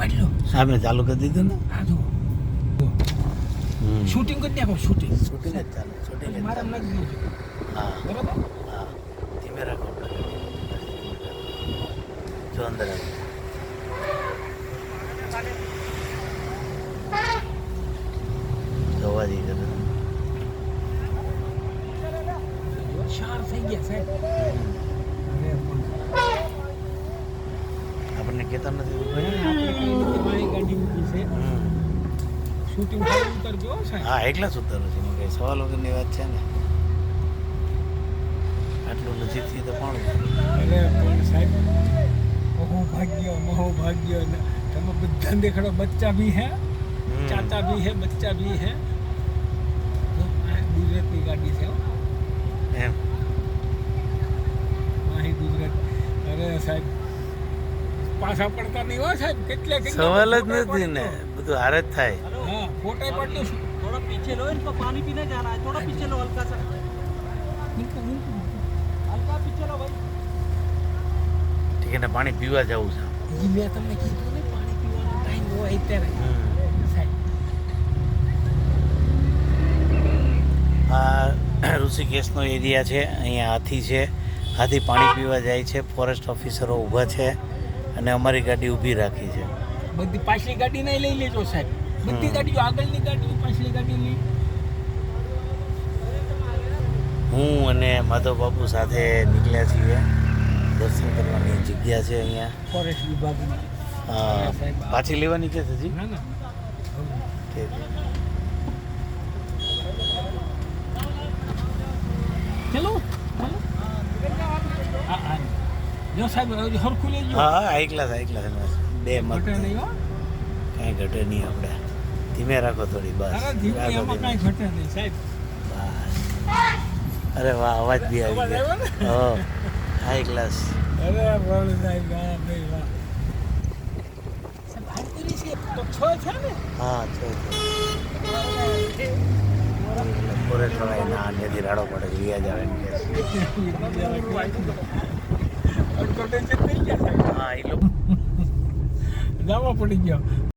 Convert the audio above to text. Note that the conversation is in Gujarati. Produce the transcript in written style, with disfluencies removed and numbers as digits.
કાઢ લો. સામે ચાલુ કરી દીધું ને. હા જો શૂટિંગ કરી નાખો શૂટિંગ શૂટિંગ જ ચાલે શૂટિંગ જ મારા ચાલે. નાખી દઉં હા બરાબર. હા ધીમે રાખો જો અંદર આવો. જોવા જઈ કરે શાર થઈ ગયા સાહેબ. આપણને કહેતા નથી આપણે કઈ રીતે મારી ગાડી મૂકી છે શૂટિંગ થાય ઉતરજો સાહેબ. હા એકલા જ ઉતરું છું કઈ સવાલ વગરની વાત છે ને. આટલું નજીકથી તો પણ અરે પણ સાહેબ મહો ભાગ્ય ને તમે બધા દેખાડો બચ્ચા ભી હે ચાચા ભી હે બચ્ચા ભી હે. ગુજરાતની ગાડી છે એમ માહી ગુજરાત. અરે સાહેબ પાછા પડતા નહીં હોય સાહેબ. કેટલે સવાલ જ નથી ને બધું હારે જ થાય. हाँ फोटो पढ़ लो. थोड़ा पीछे लो, इनको पानी पीने जाना है. थोड़ा पीछे लो, हल्का सा हल्का पीछे लो भाई. ઠીક છે ને પાણી પીવા જવું છે. ये मैं તમને કીધું ને પાણી પીવાનો ટાઈમ હોય અત્યારે સાહેબ. આ ઋષિકેશનો એરિયા છે. અહીંયા હાથી છે. હાથી પાણી પીવા જાય છે. ફોરેસ્ટ ઓફિસરો ઊભા છે અને અમારી ગાડી ઊભી રાખી છે. બધી પાછલી ગાડી નહીં લઈ લેજો સાહેબ. બધી ગાડીઓ આગળની ગાડીઓ પાછલી ગાડી લઈ. હું અને માધવ બાપુ સાથે નીકળ્યા છીએ. દર્શન કરવાની જગ્યા છે અહીંયા. ફોરેસ્ટ વિભાગની પાછી લેવાની છે હજી. ના ના ઠીક. ચલો હા જો સાહેબ હરખું લેજો. હા હા એકલા એકલા બે મત ઘટે નહીં હો. કાંઈ ઘટે નહીં આપણે. ધીમે રાખો થોડી બસ. અરે ધીમે રાખો એમાં ધીમે. કાંઈ ઘટે નહીં સાહેબ. બસ. અરે વાહ અવાજ બી આવી અવાજ ગયો. આવ્યો ને? હો હાઈ ક્લાસ. અરે બોલ સાહેબ વાહ ભાઈ વાહ. સાહેબ હાજરી છે તો 6 છે ને. હા છે ફોરેસ્ટ વાળા એના આનેથી રાડો પડે રિયા જાવે ને કે અડધો ટેન્શન થઈ ગયા સાહેબ. હા એ લોકો જવા પડી ગયો.